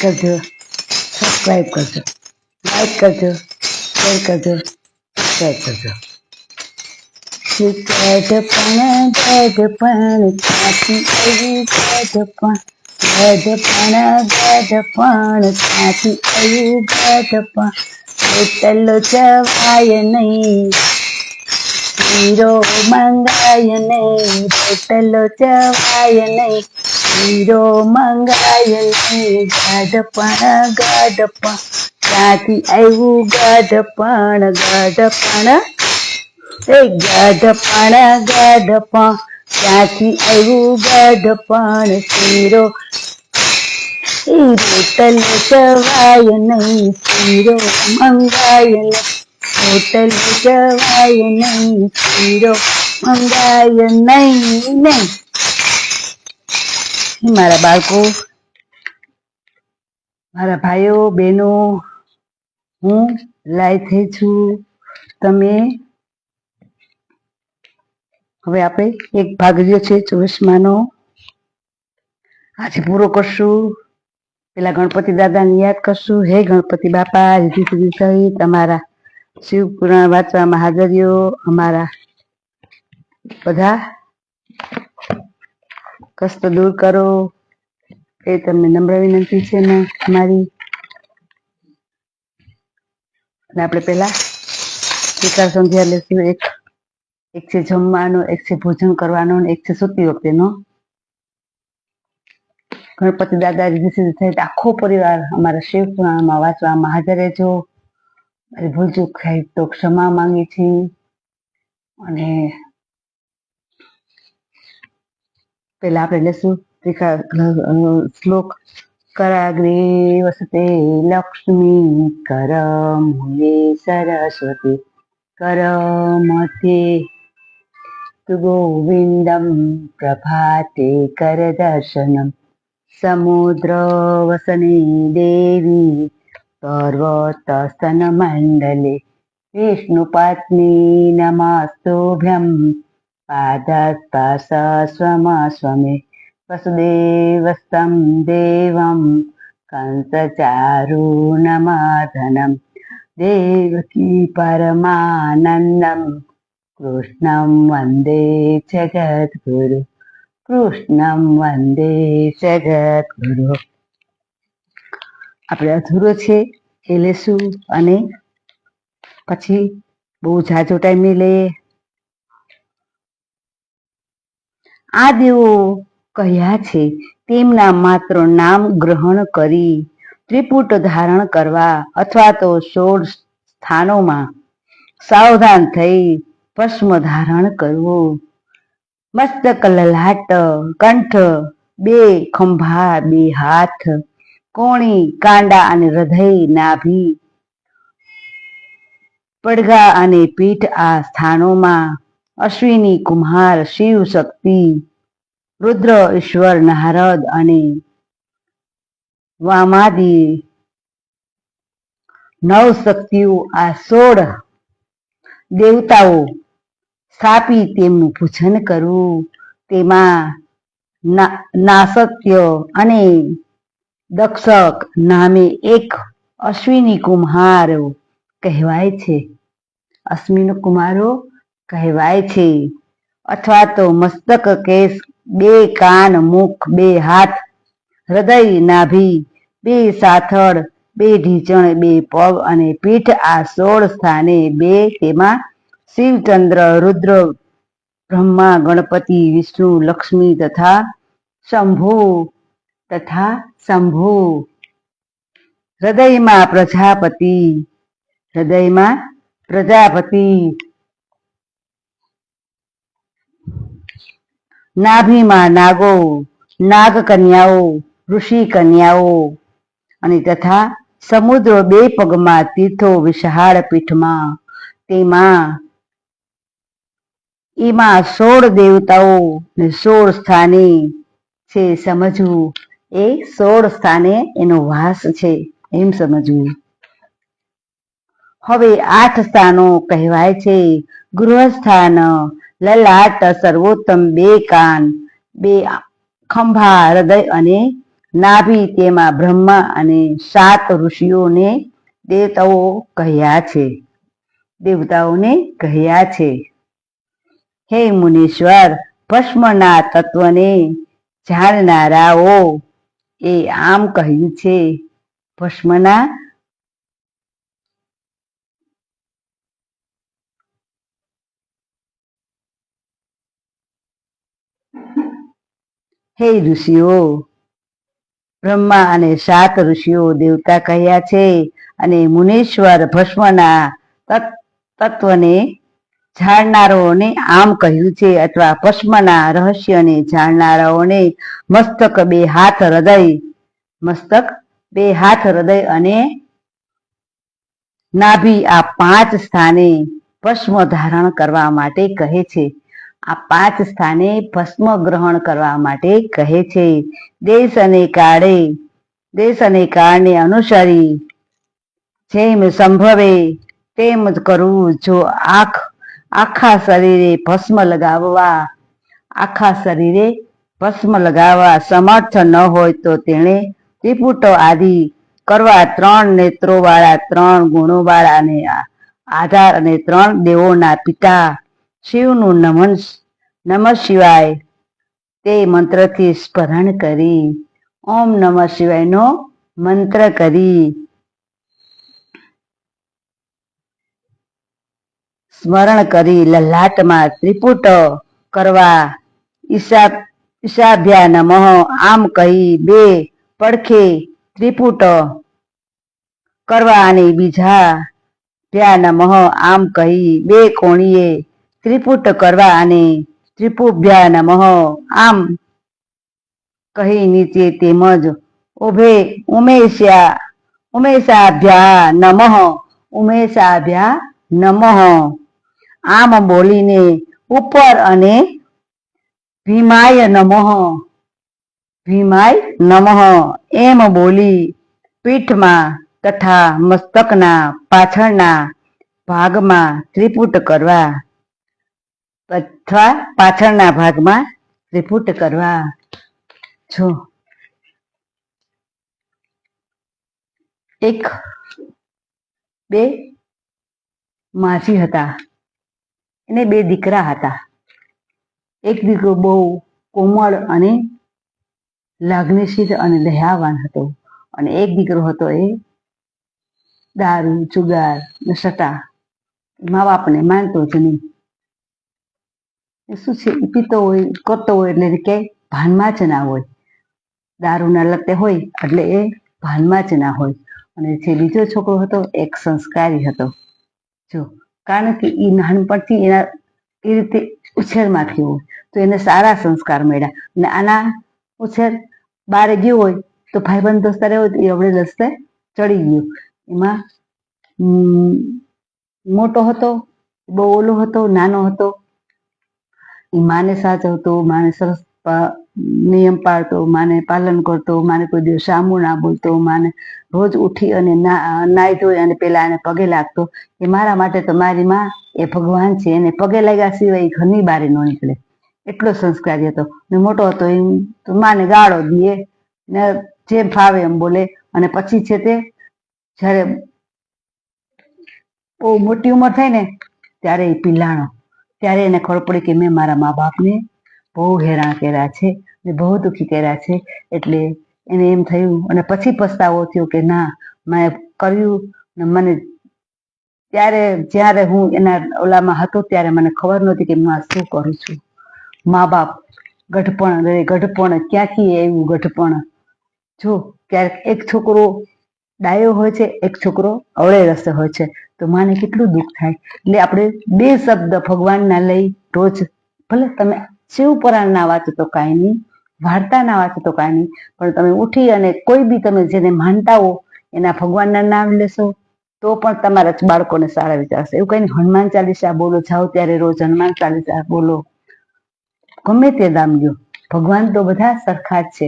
કરજો, સબસ્ક્રાઈબ કરજો, લાઈક કરજો, શેર કરજો, સબસ્ક્રાઈબ કરજો. ગઢપણ ક્યાંથી આવ્યું ગઢપણ, ગઢપણ ક્યાંથી આવ્યું ગઢપણ, હોટલો જવાય નહીં, હીરો મંગાય નહીં, હોટલો જવાય નહીં, હીરો મંગાય નહીં. ગઢપણ ક્યાંથી આવ્યું ગઢપણ, ગઢપણ ક્યાંથી આવ્યું ગઢપણ, હીરો હોટલ જવાય નહીં, હીરો મંગાય નહીં, હોટલ જવાય નહીં, હીરો મંગાય નહીં. મારા બાળકો, મારા ભાઈઓ બહેનો, હું લાઈવ થઈ છું. તમે હવે આપણે એક ભાગ રહ્યો છે 24માનો, આજે પૂરો કરશું. પેલા ગણપતિ દાદાને યાદ કરશું. હે ગણપતિ બાપા, રીતિ સિદ્ધિ સહિત અમારા શિવ પુરાણ વાંચવામાં હાજરીઓ, અમારા બધા કષ્ટ દૂર કરો એ તમને નમ્ર વિનંતી છે ને અમારી. અને આપણે પેલા વિચાર સંધ્યા લેશું. એક છે જમવાનો, એક છે ભોજન કરવાનો, એક છે સૂતી વખતેનો. ગણપતિ દાદા રીતિ સિદ્ધિ સહિત આખો પરિવાર અમારા શિવ પુરાણમાં વાંચવામાં હાજર રહેજો. ભૂલચૂક થાય તો ક્ષમા માંગી છીએ. અને પેલા આપણે લેશું શ્લોક. કરાગ્રે વસતે લક્ષ્મી, કરમૂલે સરસ્વતી, કરમધ્યે તુ ગોવિંદમ, પ્રભાતે કરદર્શનમ, સમુદ્ર વસને દેવી, પર્વતસ્તન મંડલે, વિષ્ણુપત્ની નમસ્તુભ્યમ, પાદસ્પર્શસ્વમે, વસુદેવસ્તમ દેવમ, કંસચારૂણમર્દનમ, દેવકી પરમાનંદમ, કૃષ્ણમ વંદે જગદ્ગુરુ, કૃષ્ણમ વંદે જગદ્ગુરુ. આપણે અધૂરો છે એ લેશું અને પછી બહુ ઝાઝો ટાઈમ નહીં લઈએ. આ દેવો કહ્યા છે તેમના માત્ર નામ ગ્રહણ કરી ત્રિપુટ ધારણ કરવા અથવા તો 16 સ્થાનોમાં સાવધાન થઈ ભસ્મ ધારણ કરવું. મસ્તક, લલાટ, કંઠ, 2 ખંભા, 2 હાથ, કોણી, કાંડા અને હૃદય, નાભી, પડઘા અને પીઠ આ સ્થાનોમાં અશ્વિની કુમાર, શિવ શક્તિ, રુદ્ર, ઈશ્વર, નારદ અને વામાદિ 9 શક્તિઓ આ 16 દેવતાઓ સ્થાપી તેમનું પૂજન કરવું. તેમાં નાસત્ય અને દક્ષક નામે એક અશ્વિની કુમારો કહેવાય છે. અશ્વિની કુમારો કહેવાય છે. અથવા તો મસ્તક, કેશ, 2 કાન, મુખ, 2 હાથ, હૃદય, નાભી, 2 સાથળ, 2 ઢીંચણ, 2 પગ અને પીઠ આ 16 સ્થાને 2 તેમાં શિવ, ચંદ્ર, રુદ્ર, બ્રહ્મા, ગણપતિ, વિષ્ણુ, લક્ષ્મી તથા શંભુ. હૃદયમાં પ્રજાપતિ, નાભીમાં નાગો, નાગ કન્યાઓ, ઋષિ કન્યાઓ અને તથા સમુદ્ર 2 પગમાં તીર્થો, વિશાળ પીઠમાં એમાં 16 દેવતાઓ ને 16 સ્થાને છે સમજવું. એ 16 સ્થાને એનો વાસ છે એમ સમજવું. હવે 8 સ્થાનો કહેવાય છે. ગૃહસ્થાન, લલાટ, સર્વોત્તમ, 2 કાન, 2 ખંભા, હૃદય અને નાભી તેમાં બ્રહ્મા અને 7 ઋષિઓને દેવતાઓને કહ્યા છે. હે મુનીશ્વર, ભસ્મના તત્વને જાણનારાઓ એ આમ કહ્યું છે. ભસ્મના હે ઋષિઓ, બ્રહ્મા અને 7 ઋષિઓ દેવતા કહ્યા છે, અને મુનીશ્વર ભસ્મના તત્વને જાણનારાઓને આમ કહ્યું છે, અથવા ભસ્મના રહસ્યને જાણનારાઓને મસ્તક બે હાથ હૃદય અને નાભી આ 5 સ્થાને ભસ્મ ધારણ કરવા માટે કહે છે. આ 5 સ્થાને ભસ્મ ગ્રહણ કરવા માટે કહે છે. દેશ અને કાળને અનુસરી જેમ સંભવે તેમ જ કરવું. જો આખા શરીરે ભસ્મ લગાવવા સમર્થ ન હોય તો તેણે ત્રિપુટ આદિ કરવા, 3 નેત્રોવાળા, 3 ગુણોવાળા અને આધાર અને 3 દેવોના પિતા શિવનું નમઃ શિવાય તે મંત્રથી સ્મરણ કરી, ઓમ નમઃ શિવાયનો મંત્ર કરી સ્મરણ કરી લલાટમાં ત્રિપુટ કરવા, ઈશાભ્યા નમઃ આમ કહી 2 પડખે ત્રિપુટ કરવા, અને બીજા ભ્યા નમઃ આમ કહી 2 કોણીએ ત્રિપુટ કરવા, અને ત્રિપુભ્યા નમઃ આમ કહી નીચે તેમજ ઉમેશાભ્યા નમઃ આમ બોલીને ઉપર, અને ભીમાય નમઃ એમ બોલી પીઠમાં તથા મસ્તકના પાછળના ભાગમાં ત્રિપુટ કરવા, જો બે માજી હતા, એને 2 દીકરા હતા. એક દીકરો બહુ કોમળ અને લાગણીશીલ અને દયાવાન હતો, અને એક દીકરો હતો એ દારૂ, જુગાર ને સટ્ટા, મા બાપને માનતો જ નહીં. શું છે, પીતો હોય, કરતો હોય એટલે ક્યાંય ભાનમાં જ ના હોય. દારૂના લતે હોય એટલે એ ભાનમાં જ ના હોય. અને જે બીજો છોકરો હતો એક સંસ્કારી હતો. જો કારણ કે એ નાનપણથી એ રીતે ઉછેરમાં થયો હોય તો એને સારા સંસ્કાર મળ્યા, અને આના ઉછેર બારે ગયો હોય તો ભાઈબંધ દોસ્તારે હોય તો એ અવળે રસ્તે ચડી ગયો. એમાં મોટો હતો, બહુ ઓલો હતો, નાનો હતો. એ માને સાચવતો, માને સરસ નિયમ પાળતો, માને પાલન કરતો, માને કોઈ દિવસ સામું ના બોલતો, માને રોજ ઉઠી અને નાઈ ધોઈ અને પેલા એને પગે લાગતો કે મારા માટે તો મારી માં એ ભગવાન છે, એને પગે લાગ્યા સિવાય ઘરની બહાર ન નીકળે, એટલો સંસ્કારી હતો. ને મોટો હતો એ તો માને ગાળો દે ને જેમ ફાવે એમ બોલે. અને પછી છે તે જ્યારે બહુ મોટી ઉંમર થાય ને ત્યારે એ પિલાણો, ત્યારે એને ખબર પડી કે મેં મારા મા બાપને બહુ હેરાન કર્યા છે, બહુ દુઃખી કર્યા છે. એટલે એને એમ થયું, અને પછી પસ્તાવો થયો કે ના મેં કર્યું ને મને જ્યારે હું એના ઓલામાં હતો ત્યારે મને ખબર નહોતી કે હું શું કરું છું. મા બાપ ગઢપણ ક્યાંથી આવ્યું ગઢપણ. જો ક્યારેક એક છોકરો ડાયો હોય છે, એક છોકરો અવળે રસ્તે હોય છે, તો માને કેટલું દુઃખ થાય. એટલે આપણે 2 શબ્દ ભગવાનના લઈ રોજ, ભલે તમે શિવ પુરાણ ના વાંચો તો કાંઈ નહીં, વાર્તા ના વાંચો તો કાંઈ નહીં, પણ તમે ઉઠી અને કોઈ બી તમે જેને માનતા હો એના ભગવાનના નામ લેશો તો પણ તમારા બાળકોને સારા વિચારશે. એવું કઈ નહીં, હનુમાન ચાલીસા બોલો, જાઓ ત્યારે રોજ હનુમાન ચાલીસા બોલો, ગમે તે નામ લ્યો, ભગવાન તો બધા સરખા જ છે.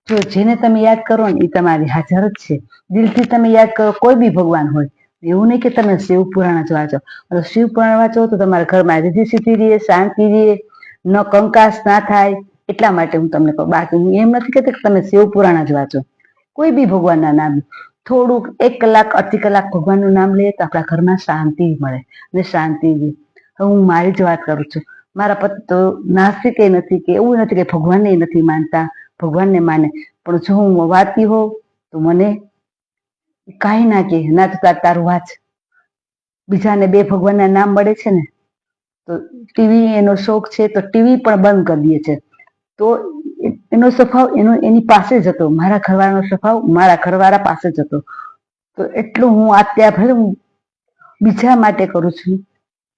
જો જેને તમે યાદ કરો ને એ તમારી હાજર જ છે. દિલથી તમે યાદ કરો કોઈ બી ભગવાન હોય. એવું નહીં કે તમે શિવ પુરાણ જ વાંચો. શિવ પુરાણ વાંચો તો તમારા ઘરમાં રીધિ સીધી રહે, શાંતિ રહે, ન કંકાસ ના થાય, એટલા માટે હું તમને કહું. બાકી હું એમ નથી કહેતી કે તમે શિવ પુરાણ જ વાંચો. કોઈ બી ભગવાનના નામ થોડુંક 1 કલાક અડધી કલાક ભગવાનનું નામ લઈએ તો આપણા ઘરમાં શાંતિ મળે અને શાંતિ રહે. હવે હું મારી જ વાત કરું છું. મારા પતિ તો નાસ્તિક નથી કે એવું નથી કે ભગવાનને નથી માનતા, ભગવાનને માને, પણ જો હું વાંચતી હોઉં તો મને કાંઈ ના કે ના તો તારું વાંચ. બીજાને 2 ભગવાનના નામ મળે છે ને તો ટીવી એનો શોખ છે તો ટીવી પણ બંધ કરી દે છે. તો એનો સ્વભાવ એની પાસે જ હતો. મારા ઘરવાળાનો સ્વભાવ મારા ઘરવાળા પાસે જ હતો. તો એટલું હું અત્યારે ભલે હું બીજા માટે કરું છું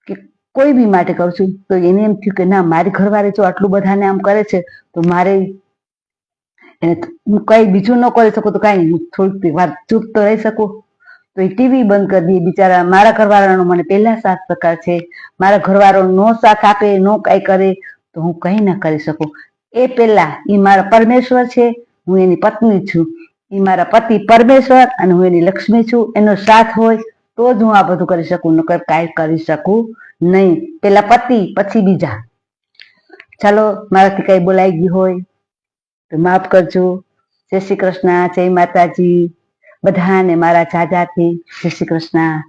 કે કોઈ બી માટે કરું છું તો એને એમ થયું કે ના મારી ઘરવાળી જો આટલું બધાને આમ કરે છે તો મારે હું કઈ બીજું ન કરી શકું તો કાંઈ હું થોડીક વાર ચૂપ તો રહી શકું. તો એ ટીવી બંધ કરી દઈએ. બિચારા મારા ઘરવાળાનો મને પહેલા સાથ સહકાર છે. મારા ઘરવાળો નો સાથ આપે, નો કાંઈ કરે તો હું કંઈ ના કરી શકું. એ પહેલા એ મારા પરમેશ્વર છે, હું એની પત્ની છું. એ મારા પતિ પરમેશ્વર અને હું એની લક્ષ્મી છું. એનો સાથ હોય તો જ હું આ બધું કરી શકું, નકર કાંઈ કરી શકું નહીં. પહેલા પતિ પછી બીજા. ચાલો, મારાથી કંઈ બોલાઈ ગયું હોય તો માફ કરજો. જય શ્રી કૃષ્ણ, જય માતાજી. બધાને મારા જાજાથી જય શ્રી કૃષ્ણ.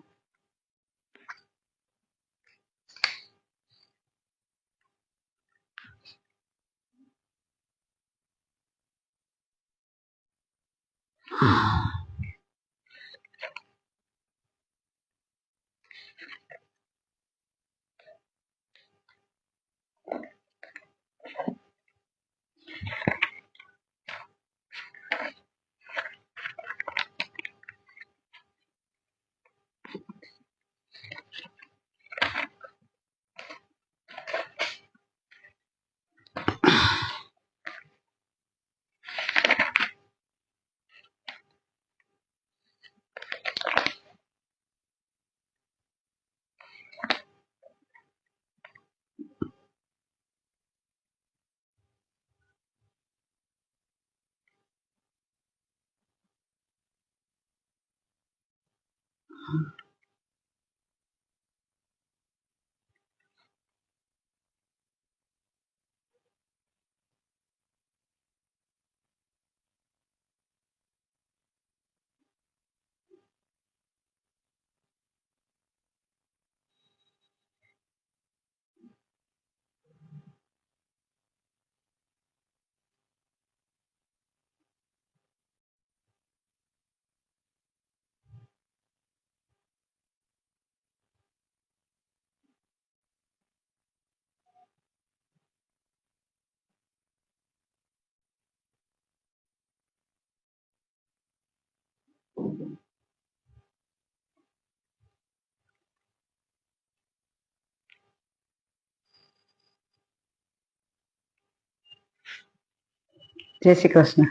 જય શ્રી કૃષ્ણ.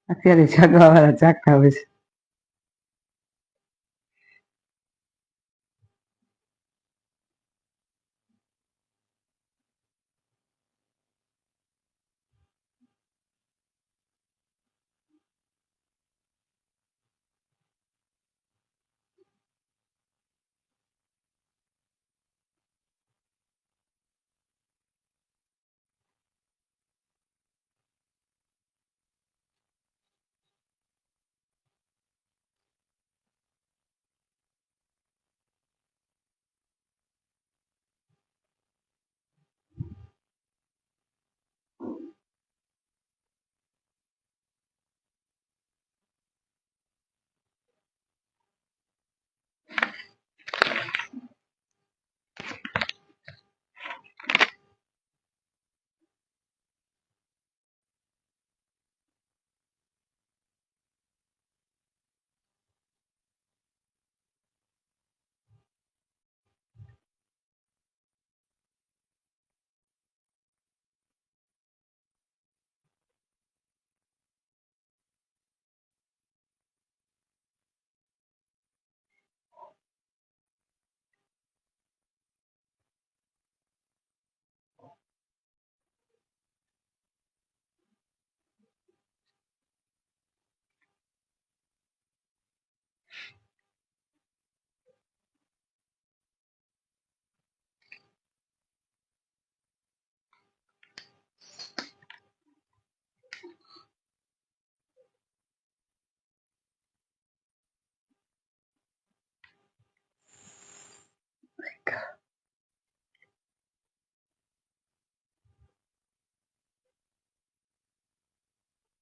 અત્યારે જાગવા વાળા જાગતા હોય છે.